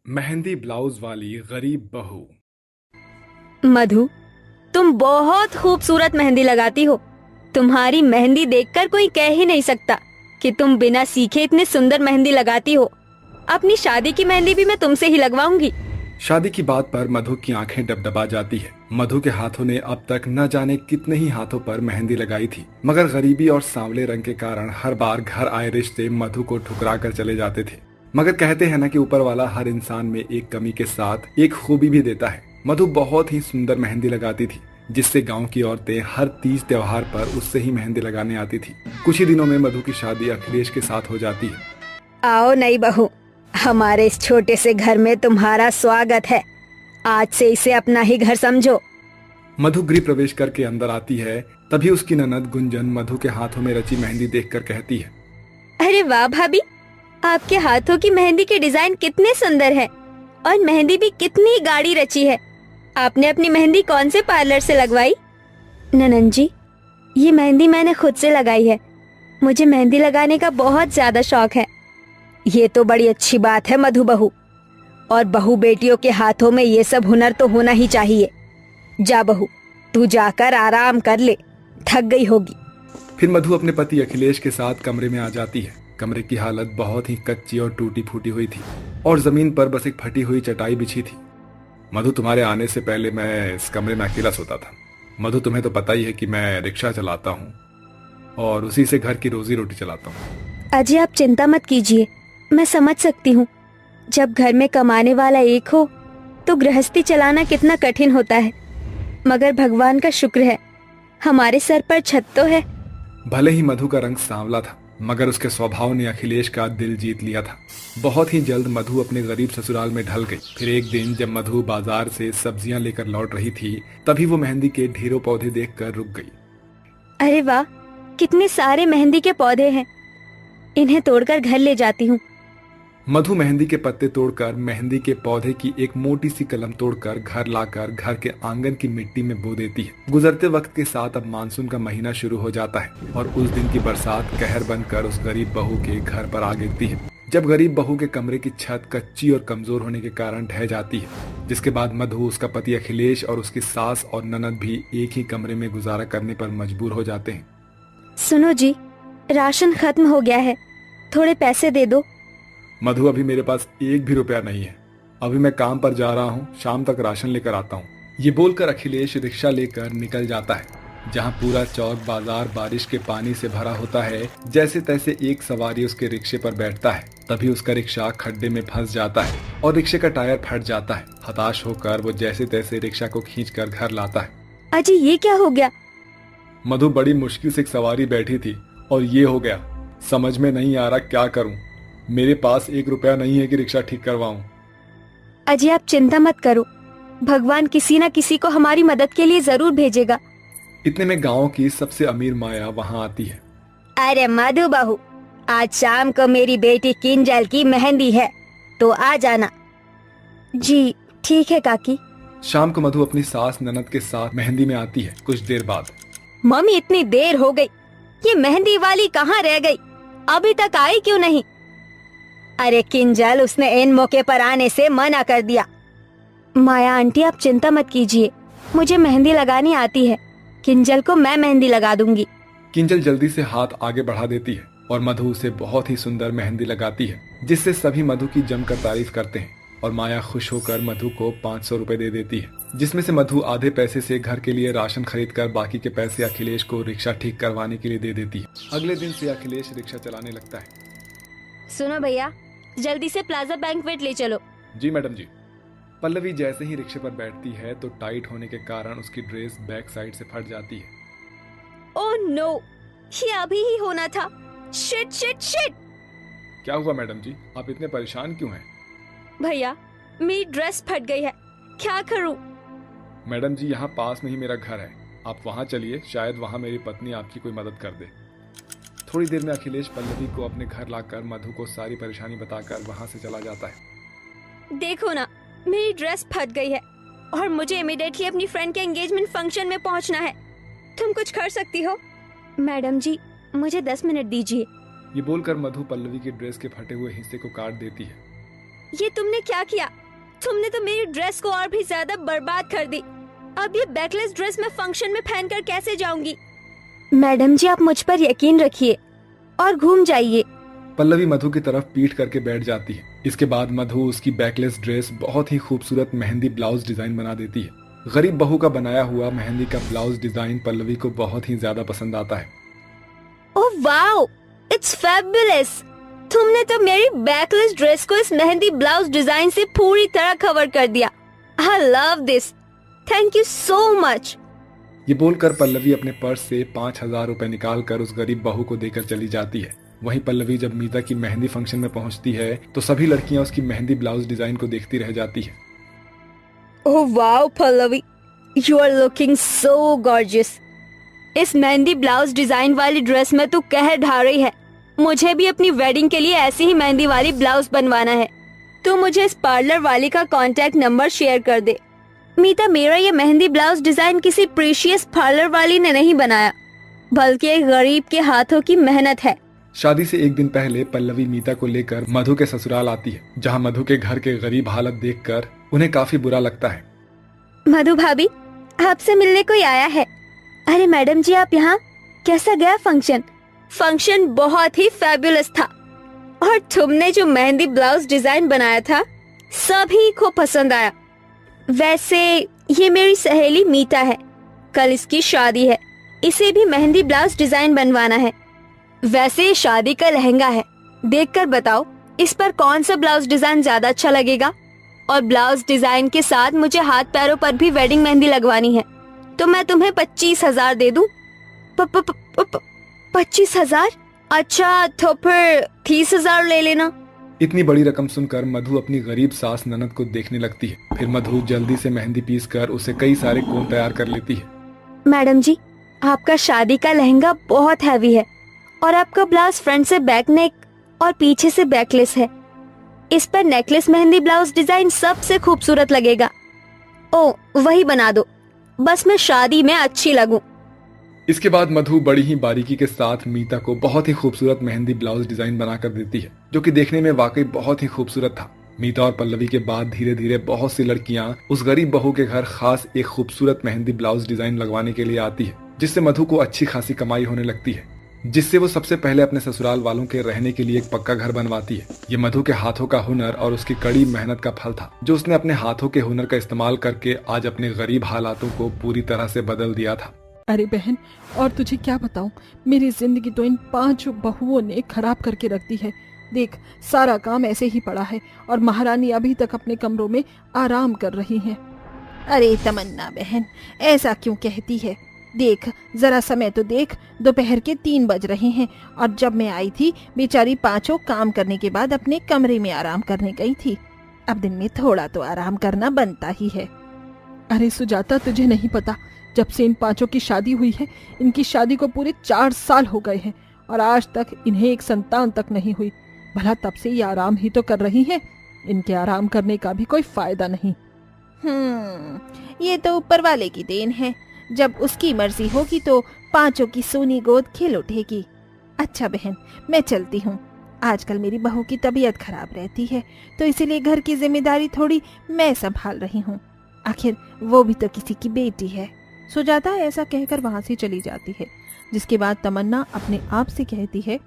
Mehndi blouse वाली गरीब बहू। मधु, तुम बहुत खूबसूरत मेहंदी लगाती हो। तुम्हारी मेहंदी देखकर कोई कह ही नहीं सकता कि तुम बिना सीखे इतने सुंदर मेहंदी लगाती हो। अपनी शादी की मेहंदी भी मैं तुमसे ही लगवाऊंगी। शादी की बात पर मधु की आंखें डबडबा जाती है। मधु के हाथों ने अब तक न जाने कितने ही हाथों पर मेहंदी लगाई थी, मगर गरीबी और सांवले रंग के कारण हर बार घर आए रिश्ते मधु को ठुकरा कर चले जाते थे। मगर कहते हैं ना कि ऊपर वाला हर इंसान में एक कमी के साथ एक खूबी भी देता है। मधु बहुत ही सुंदर मेहंदी लगाती थी, जिससे गांव की औरतें हर तीज त्योहार पर उससे ही मेहंदी लगाने आती थी। कुछ ही दिनों में मधु की शादी अखिलेश के साथ हो जाती है। आओ नई बहू, हमारे इस छोटे से घर में तुम्हारा स्वागत है। आज से इसे अपना ही घर समझो। मधु गृह प्रवेश करके अंदर आती है, तभी उसकी ननद गुंजन मधु के हाथों में रची मेहंदी देखकर कहती है, अरे वाह भाभी, आपके हाथों की मेहंदी के डिजाइन कितने सुंदर है और मेहंदी भी कितनी गाढ़ी रची है। आपने अपनी मेहंदी कौन से पार्लर से लगवाई? ननन जी, ये मेहंदी मैंने खुद से लगाई है। मुझे मेहंदी लगाने का बहुत ज्यादा शौक है। ये तो बड़ी अच्छी बात है मधु बहू, और बहू बेटियों के हाथों में ये सब हुनर तो होना ही चाहिए। जा बहू, तू जाकर आराम कर ले, थक गई होगी। फिर मधु अपने पति अखिलेश के साथ कमरे में आ जाती है। कमरे की हालत बहुत ही कच्ची और टूटी फूटी हुई थी और जमीन पर बस एक फटी हुई चटाई बिछी थी। मधु, तुम्हारे आने से पहले मैं इस कमरे में अकेला सोता था। मधु, तुम्हें तो पता ही है कि मैं रिक्शा चलाता हूँ और उसी से घर की रोजी रोटी चलाता हूँ। अजय, आप चिंता मत कीजिए, मैं समझ सकती हूँ। जब घर में कमाने वाला एक हो तो गृहस्थी चलाना कितना कठिन होता है, मगर भगवान का शुक्र है हमारे सर पर छत तो है। भले ही मधु का रंग सांवला था, मगर उसके स्वभाव ने अखिलेश का दिल जीत लिया था। बहुत ही जल्द मधु अपने गरीब ससुराल में ढल गई। फिर एक दिन जब मधु बाजार से सब्जियां लेकर लौट रही थी, तभी वो मेहंदी के ढेरों पौधे देखकर रुक गई। अरे वाह, कितने सारे मेहंदी के पौधे हैं। इन्हें तोड़कर घर ले जाती हूँ। मधु मेहंदी के पत्ते तोड़कर मेहंदी के पौधे की एक मोटी सी कलम तोड़कर घर लाकर घर के आंगन की मिट्टी में बो देती है। गुजरते वक्त के साथ अब मानसून का महीना शुरू हो जाता है और उस दिन की बरसात कहर बनकर उस गरीब बहू के घर पर आ गिरती है। जब गरीब बहू के कमरे की छत कच्ची और कमजोर होने के कारण ढह जाती है, जिसके बाद मधु, उसका पति अखिलेश और उसकी सास और ननद भी एक ही कमरे में गुजारा करने पर मजबूर हो जाते हैं। सुनो जी, राशन खत्म हो गया है, थोड़े पैसे दे दो। मधु, अभी मेरे पास एक भी रुपया नहीं है। अभी मैं काम पर जा रहा हूँ, शाम तक राशन लेकर आता हूँ। ये बोलकर अखिलेश रिक्शा लेकर निकल जाता है। जहाँ पूरा चौक बाजार बारिश के पानी से भरा होता है, जैसे तैसे एक सवारी उसके रिक्शे पर बैठता है। तभी उसका रिक्शा खड्डे में फंस जाता है और रिक्शे का टायर फट जाता है। हताश होकर वो जैसे तैसे रिक्शा को खींचकर घर लाता है। अजी, ये क्या हो गया? मधु, बड़ी मुश्किल से एक सवारी बैठी थी और ये हो गया। समझ में नहीं आ रहा क्या करूं। मेरे पास एक रुपया नहीं है कि रिक्शा ठीक करवाऊं। अजय, आप चिंता मत करो, भगवान किसी न किसी को हमारी मदद के लिए जरूर भेजेगा। इतने में गांव की सबसे अमीर माया वहां आती है। अरे मधु बहू, आज शाम को मेरी बेटी किंजल की मेहंदी है, तो आ जाना। जी ठीक है काकी। शाम को मधु अपनी सास ननद के साथ मेहंदी में आती है। कुछ देर बाद, मम्मी, इतनी देर हो गई, ये मेहंदी वाली कहाँ रह गई? अभी तक आई क्यों नहीं? अरे किंजल, उसने इन मौके पर आने से मना कर दिया। माया आंटी, आप चिंता मत कीजिए, मुझे मेहंदी लगानी आती है। किंजल को मैं मेहंदी लगा दूंगी। किंजल जल्दी से हाथ आगे बढ़ा देती है और मधु उसे बहुत ही सुंदर मेहंदी लगाती है, जिससे सभी मधु की जमकर तारीफ करते हैं। और माया खुश होकर मधु को 500 रुपए दे देती है, जिसमें से मधु आधे पैसे से घर के लिए राशन खरीद कर बाकी के पैसे अखिलेश को रिक्शा ठीक करवाने के लिए दे देती है। अगले दिन से अखिलेश रिक्शा चलाने लगता है। सुनो भैया, जल्दी से प्लाजा बैंक्वेट ले चलो। जी मैडम जी। पल्लवी जैसे ही रिक्शे पर बैठती है तो टाइट होने के कारण उसकी ड्रेस बैक साइड से फट जाती है। ओह नो, ये अभी ही होना था। Shit shit shit. क्या हुआ मैडम जी, आप इतने परेशान क्यों हैं? भैया, मेरी ड्रेस फट गई है, क्या करूं? मैडम जी, यहाँ पास में ही मेरा घर है, आप वहाँ चलिए, शायद वहाँ मेरी पत्नी आपकी कोई मदद कर दे। थोड़ी देर में अखिलेश पल्लवी को अपने घर लाकर मधु को सारी परेशानी बताकर वहाँ से चला जाता है। देखो ना, मेरी ड्रेस फट गई है और मुझे इमीडिएटली अपनी फ्रेंड के एंगेजमेंट फंक्शन में पहुँचना है। तुम कुछ कर सकती हो? मैडम जी, मुझे 10 मिनट दीजिए। ये बोलकर मधु पल्लवी की ड्रेस के फटे हुए हिस्से को काट देती है। ये तुमने क्या किया? तुमने तो मेरी ड्रेस को और भी ज्यादा बर्बाद कर दी। अब ये बैकलेस ड्रेस मैं फंक्शन में पहनकर कैसे जाऊंगी? मैडम जी, आप मुझ पर यकीन रखिए और घूम जाइए। पल्लवी मधु की तरफ पीठ करके बैठ जाती है। इसके बाद मधु उसकी बैकलेस ड्रेस बहुत ही खूबसूरत मेहंदी ब्लाउज डिजाइन बना देती है। गरीब बहू का बनाया हुआ मेहंदी का ब्लाउज डिजाइन पल्लवी को बहुत ही ज्यादा पसंद आता है। Oh wow, it's fabulous. तुमने तो मेरी बैकलेस ड्रेस को इस मेहंदी ब्लाउज डिजाइन से पूरी तरह कवर कर दिया। I love this, thank you so much. ये बोलकर पल्लवी अपने पर्स से 5,000 रुपए निकाल कर उस गरीब बहू को देकर चली जाती है। वहीं पल्लवी जब मीता की मेहंदी फंक्शन में पहुंचती है तो सभी लड़कियां उसकी मेहंदी ब्लाउज डिजाइन को देखती रह जाती है। Oh wow Pallavi, you are looking so gorgeous. इस मेहंदी ब्लाउज डिजाइन वाली ड्रेस में तू कहर ढा रही है। मुझे भी अपनी वेडिंग के लिए ऐसी ही मेहंदी वाली ब्लाउज बनवाना है। तू मुझे इस पार्लर वाली का कांटेक्ट नंबर शेयर कर दे। मीता, मेरा ये मेहंदी ब्लाउज डिजाइन किसी प्रीशियस पार्लर वाली ने नहीं बनाया, बल्कि एक गरीब के हाथों की मेहनत है। शादी से एक दिन पहले पल्लवी मीता को लेकर मधु के ससुराल आती है, जहां मधु के घर के गरीब हालत देखकर उन्हें काफी बुरा लगता है। मधु भाभी, आपसे मिलने कोई आया है। अरे मैडम जी, आप यहाँ? कैसा गया फंक्शन? फंक्शन बहुत ही फैबुलस था और तुमने जो मेहंदी ब्लाउज डिजाइन बनाया था सभी को पसंद आया। वैसे ये मेरी सहेली मीता है, कल इसकी शादी है, इसे भी मेहंदी ब्लाउज डिजाइन बनवाना है। वैसे ये शादी का लहंगा है, देखकर बताओ इस पर कौन सा ब्लाउज डिजाइन ज्यादा अच्छा लगेगा। और ब्लाउज डिजाइन के साथ मुझे हाथ पैरों पर भी वेडिंग मेहंदी लगवानी है, तो मैं तुम्हें 25,000 दे दूं। 25,000? अच्छा, तो फिर 30,000 ले लेना। इतनी बड़ी रकम सुनकर मधु अपनी गरीब सास ननद को देखने लगती है। फिर मधु जल्दी से मेहंदी पीस कर उसे कई सारे कोन तैयार कर लेती है। मैडम जी, आपका शादी का लहंगा बहुत हैवी है और आपका ब्लाउज फ्रंट से बैक नेक और पीछे से बैकलेस है। इस पर नेकलेस मेहंदी ब्लाउज डिजाइन सबसे खूबसूरत लगेगा। ओ, वही बना दो, बस मैं शादी में अच्छी लगूं। इसके बाद मधु बड़ी ही बारीकी के साथ मीता को बहुत ही खूबसूरत मेहंदी ब्लाउज डिजाइन बनाकर देती है, जो कि देखने में वाकई बहुत ही खूबसूरत था। मीता और पल्लवी के बाद धीरे धीरे बहुत सी लड़कियां उस गरीब बहू के घर खास एक खूबसूरत मेहंदी ब्लाउज डिजाइन लगवाने के लिए आती है, जिससे मधु को अच्छी खासी कमाई होने लगती है, जिससे वो सबसे पहले अपने ससुराल वालों के रहने के लिए एक पक्का घर बनवाती है। ये मधु के हाथों का हुनर और उसकी कड़ी मेहनत का फल था, जो उसने अपने हाथों के हुनर का इस्तेमाल करके आज अपने गरीब हालातों को पूरी तरह से बदल दिया था। अरे बहन, और तुझे क्या बताऊं, मेरी जिंदगी तो इन 5 बहुओं ने खराब करके रख दी है। देख, सारा काम ऐसे ही पड़ा है और महारानी अभी तक अपने कमरों में आराम कर रही हैं। अरे तमन्ना बहन, ऐसा क्यों कहती है? देख, जरा समय तो देख, दोपहर के 3 बज रहे हैं और जब मैं आई थी बेचारी 5 काम करने के बाद अपने कमरे में आराम करने गई थी। अब दिन में थोड़ा तो आराम करना बनता ही है। अरे सुजाता, तुझे नहीं पता, जब से इन 5 की शादी हुई है, इनकी शादी को पूरे 4 साल हो गए हैं और आज तक इन्हें एक संतान तक नहीं हुई। भला तब से ये आराम ही तो कर रही हैं। इनके आराम करने का भी कोई फायदा नहीं। ये तो ऊपर वाले की देन है। जब उसकी मर्जी होगी तो 5 की सोनी गोद खिल उठेगी। अच्छा बहन, मैं चलती हूँ। आजकल मेरी बहू की तबीयत खराब रहती है, तो इसीलिए घर की जिम्मेदारी थोड़ी मैं संभाल रही हूँ। आखिर वो भी तो किसी की बेटी है। सुजाता ऐसा कहकर वहाँ से चली जाती है, जिसके बाद तमन्ना अपने आप से कहती है,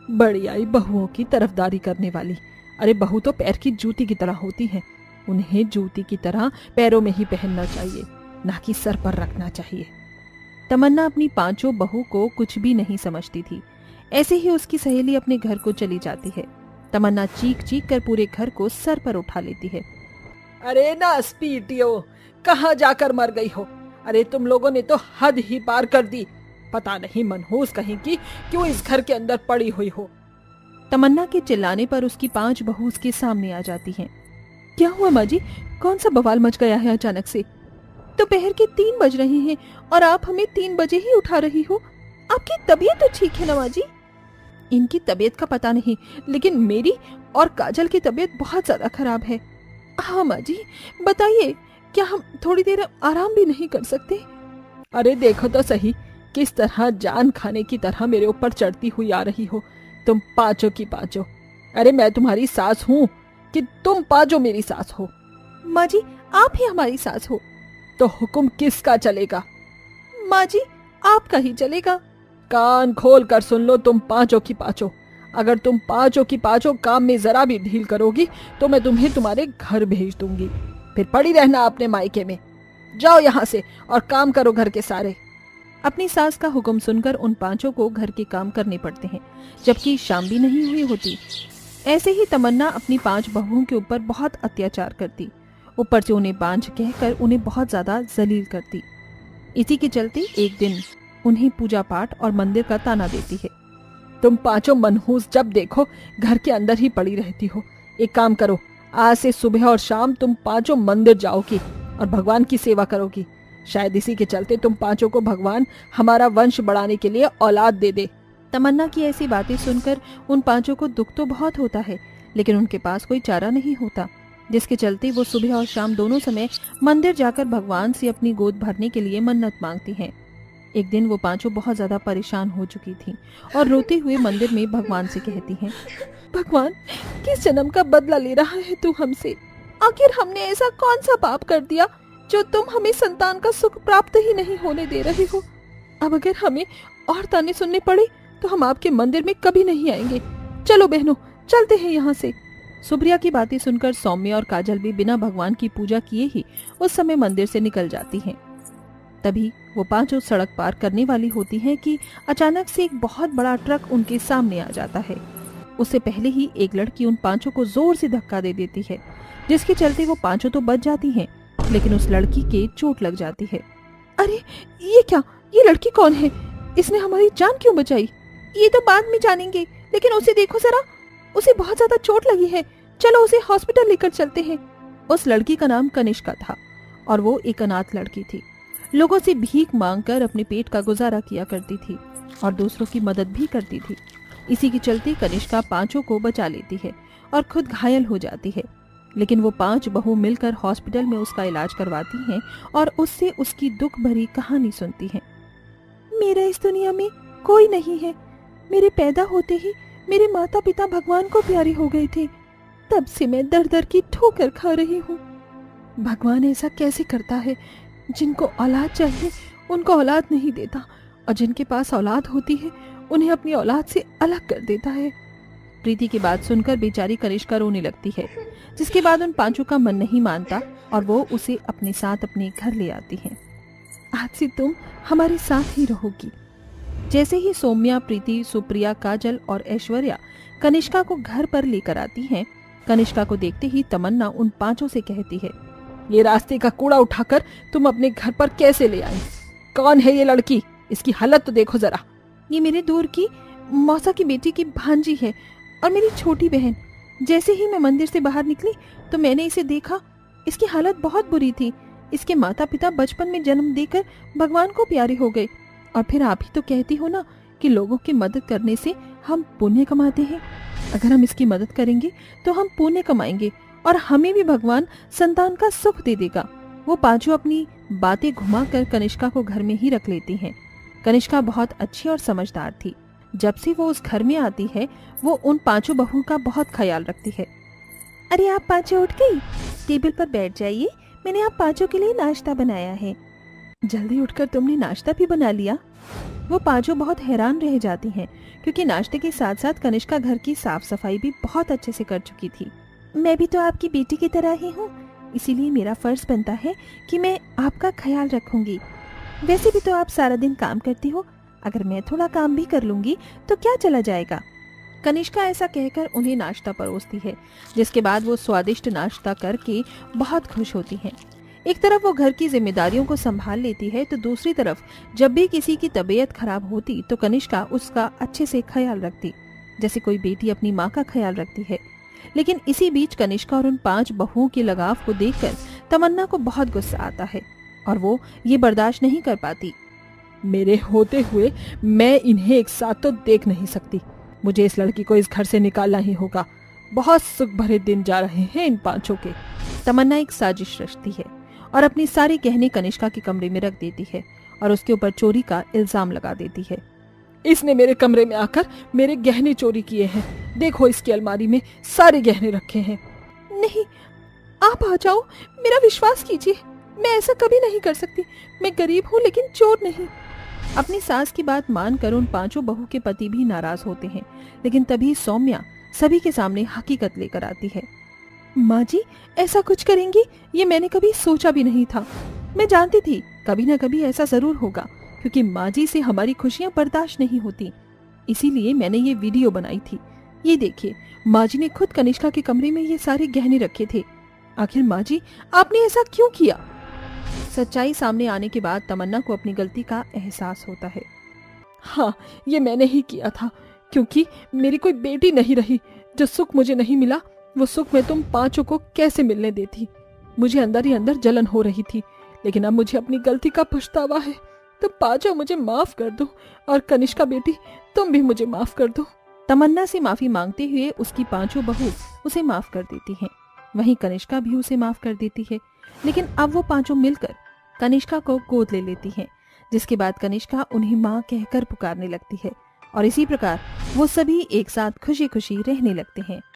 बड़ी आई बहुओं की तरफदारी करने वाली। अरे बहू तो पैर की जूती की तरह होती है, उन्हें जूती की तरह पैरों में ही पहनना चाहिए, ना कि सर पर रखना चाहिए। तमन्ना अपनी 5 बहू को कुछ भी नहीं समझती थी। ऐसे ही उसकी सहेली अपने घर को चली जाती है। तमन्ना चीख चीख कर पूरे घर को सर पर उठा लेती है। अरे ना स्पीटियो, कहाँ जाकर मर गई हो? अरे तुम लोगों ने तो हद ही पार कर दी। पता नहीं मनहूस कहीं की क्यों इस घर के अंदर पड़ी हुई हो। तमन्ना के चिल्लाने पर उसकी 5 बहू उसके सामने आ जाती हैं। क्या हुआ माँ जी, कौन सा बवाल मच गया है अचानक से? दोपहर के 3 बज रहे हैं और आप हमें 3 बजे ही उठा रही हो। आपकी तबीयत तो ठीक है ना माँ जी? इनकी तबीयत का पता नहीं, लेकिन मेरी और काजल की तबीयत बहुत ज्यादा खराब है। हाँ माँ जी, बताइए, क्या हम थोड़ी देर आराम भी नहीं कर सकते? अरे देखो तो सही, किस तरह जान खाने की तरह मेरे ऊपर चढ़ती हुई आ रही हो तुम 5 की 5। अरे मैं तुम्हारी सास हूँ, कि तुम पांचों मेरी सास हो। माँ जी, आप ही हमारी सास हो। तो हुक्म किसका चलेगा? माँ जी, आपका ही चलेगा। कान खोल कर सुन लो तुम पांचों की पांचों। अगर तुम पांचों की पांचों काम में जरा भी ढील करोगी तो मैं तुम्हें तुम्हारे घर भेज दूंगी। फिर पड़ी रहना अपने मायके में। जाओ यहाँ से और काम करो घर के सारे। अपनी सास का हुक्म सुनकर उन पांचों को घर के काम करने पड़ते हैं, जबकि शाम भी नहीं हुई होती। ऐसे ही तमन्ना अपनी 5 बहुओं के ऊपर बहुत अत्याचार करती, ऊपर से उन्हें बांझ कहकर उन्हें बहुत ज्यादा जलील करती। इसी के चलते एक दिन उन्हें पूजा पाठ और मंदिर का ताना देती है। तुम पांचों मनहूस जब देखो घर के अंदर ही पड़ी रहती हो। एक काम करो, आज से सुबह और शाम तुम पांचों मंदिर जाओगी और भगवान की सेवा करोगी। शायद इसी के चलते तुम पांचों को भगवान हमारा वंश बढ़ाने के लिए औलाद दे दे। तमन्ना की ऐसी बातें सुनकर उन पांचों को दुख तो बहुत होता है, लेकिन उनके पास कोई चारा नहीं होता, जिसके चलते वो सुबह और शाम दोनों समय मंदिर जाकर भगवान से अपनी गोद भरने के लिए मन्नत मांगती हैं। एक दिन वो पांचों बहुत ज्यादा परेशान हो चुकी थीं और रोते हुए मंदिर में भगवान से कहती हैं, भगवान, किस जन्म का बदला ले रहा है तू हमसे? आखिर हमने ऐसा कौन सा पाप कर दिया जो तुम हमें संतान का सुख प्राप्त ही नहीं होने दे रहे हो? अब अगर हमें और ताने सुनने पड़े तो हम आपके मंदिर में कभी नहीं आएंगे। चलो बहनों, चलते हैं यहाँ से। सुप्रिया की बातें सुनकर सौम्या और काजल भी बिना भगवान की पूजा किए ही उस समय मंदिर से निकल जाती हैं। तभी वो पांचों सड़क पार करने वाली होती हैं कि अचानक से एक बहुत बड़ा ट्रक उनके सामने आ जाता है। उससे पहले ही एक लड़की उन पांचों को जोर से धक्का दे देती है, जिसके चलते वो पांचों तो बच जाती हैं, लेकिन उस लड़की के चोट लग जाती है। अरे ये क्या? ये लड़की कौन है? इसने हमारी जान क्यों बचाई? ये तो बाद में जानेंगे, लेकिन उसे देखो जरा, उसे बहुत ज्यादा चोट लगी है। चलो उसे हॉस्पिटल लेकर चलते हैं। उस लड़की का नाम कनिष्का था और वो एक अनाथ लड़की थी। लोगों से भीख मांगकर अपने पेट का गुजारा किया करती थी और दूसरों की मदद भी करती थी। इसी के चलते कनिष्का पांचों को बचा लेती है और खुद घायल हो जाती है, लेकिन वो 5 बहू मिलकर हॉस्पिटल में उसका इलाज करवाती हैं और उससे उसकी दुख भरी कहानी सुनती हैं। मेरा इस दुनिया में कोई नहीं है। मेरे पैदा होते ही मेरे माता पिता भगवान को प्यारे हो गए थे। तब से मैं दर दर की ठोकर खा रही हूँ। भगवान ऐसा कैसे करता है? जिनको औलाद चाहिए उनको औलाद नहीं देता, और जिनके पास औलाद होती है उन्हें अपनी औलाद से अलग कर देता है। प्रीति की बात सुनकर बेचारी कनिष्का रोने लगती है, जिसके बाद उन पांचों का मन नहीं मानता और वो उसे अपने साथ अपने घर ले आती हैं। आज से तुम हमारे साथ ही रहोगी। जैसे ही सौम्या, प्रीति, सुप्रिया, काजल और ऐश्वर्या कनिष्का को घर पर लेकर आती हैं, कनिष्का को देखते ही तमन्ना उन पांचों से कहती है, ये रास्ते का कूड़ा उठाकर तुम अपने घर पर कैसे ले आई? कौन है ये लड़की? इसकी हालत तो देखो जरा। ये मेरे दूर की मौसा की बेटी की भांजी है और मेरी छोटी बहन। जैसे ही मैं मंदिर से बाहर निकली तो मैंने इसे देखा। इसकी हालत बहुत बुरी थी। इसके माता पिता बचपन में जन्म देकर भगवान को प्यारे हो गए। और फिर आप ही तो कहती हो ना कि लोगों की मदद करने से हम पुण्य कमाते हैं। अगर हम इसकी मदद करेंगे तो हम पुण्य कमाएंगे और हमें भी भगवान संतान का सुख दे देगा। वो पांचों अपनी बातें घुमाकर कनिष्का को घर में ही रख लेती हैं। कनिष्का बहुत अच्छी और समझदार थी। जब से वो उस घर में आती है वो उन पांचों बहुओं का बहुत ख्याल रखती है। अरे आप पांचों उठ गई? टेबल पर बैठ जाइए, मैंने आप पांचों के लिए नाश्ता बनाया है। जल्दी उठकर तुमने नाश्ता भी बना लिया? वो पांचों बहुत हैरान रह जाती हैं, क्योंकि नाश्ते के साथ साथ कनिष्का घर की साफ सफाई भी बहुत अच्छे से कर चुकी थी। मैं भी तो आपकी बेटी की तरह ही हूँ, इसीलिए मेरा फर्ज बनता है कि मैं आपका ख्याल रखूंगी। वैसे भी तो आप सारा दिन काम करती हो, अगर मैं थोड़ा काम भी कर लूंगी तो क्या चला जाएगा। कनिष्का ऐसा कहकर उन्हें नाश्ता परोसती है, जिसके बाद वो स्वादिष्ट नाश्ता करके बहुत खुश होती हैं। एक तरफ वो घर की जिम्मेदारियों को संभाल लेती है तो दूसरी तरफ जब भी किसी की तबीयत खराब होती तो कनिष्का उसका अच्छे से ख्याल रखती, जैसे कोई बेटी अपनी माँ का ख्याल रखती है। लेकिन इसी बीच कनिष्का और उन 5 बहुओं के लगाव को देखकर तमन्ना को बहुत गुस्सा आता है और वो ये बर्दाश्त नहीं कर पाती। मेरे होते हुए मैं इन्हें एक साथ तो देख नहीं सकती। मुझे इस लड़की को इस घर से निकालना ही होगा। बहुत सुख भरे दिन जा रहे हैं इन पांचों के। तमन्ना एक साजिश रचती है और अपनी सारी गहने कनिष्का के कमरे में रख देती है और उसके ऊपर चोरी का इल्जाम लगा देती है। इसने मेरे कमरे में आकर मेरे गहने चोरी किए हैं। देखो इसकी अलमारी में सारे गहने रखे हैं। नहीं, आप आ जाओ, मेरा विश्वास कीजिए, मैं ऐसा कभी नहीं कर सकती। मैं गरीब हूँ लेकिन चोर नहीं। अपनी सास की बात मानकर उन पांचों बहू के पति भी नाराज होते हैं, लेकिन तभी सौम्या सभी के सामने हकीकत लेकर आती है। माँ जी ऐसा कुछ करेंगी ये मैंने कभी सोचा भी नहीं था। मैं जानती थी कभी ना कभी ऐसा जरूर होगा, क्योंकि माँ जी से हमारी खुशियां बर्दाश्त नहीं होती, इसीलिए मैंने ये वीडियो बनाई थी। ये देखिए, माँ जी ने खुद कनिष्का के कमरे में ये सारे गहने रखे थे। आखिर माँ जी आपने ऐसा क्यों किया? सच्चाई सामने आने के बाद तमन्ना को अपनी गलती का एहसास होता है। हाँ, ये मैंने ही किया था, क्योंकि मेरी कोई बेटी नहीं रही। जो सुख मुझे नहीं मिला वो सुख मैं तुम पांचों को कैसे मिलने देती। मुझे अंदर ही अंदर जलन हो रही थी, लेकिन अब मुझे अपनी गलती का पछतावा है। तुम पांचों मुझे माफ कर दो, और कनिष्का बेटी तुम भी मुझे माफ कर दो। तमन्ना से माफी मांगते हुए उसकी पांचों बहू उसे माफ कर देती हैं। वहीं कनिष्का भी उसे माफ कर देती है, लेकिन अब वो पांचों मिलकर कनिष्का को गोद ले लेती हैं, जिसके बाद कनिष्का उन्हें माँ कहकर पुकारने लगती है, और इसी प्रकार वो सभी एक साथ खुशी खुशी रहने लगते हैं।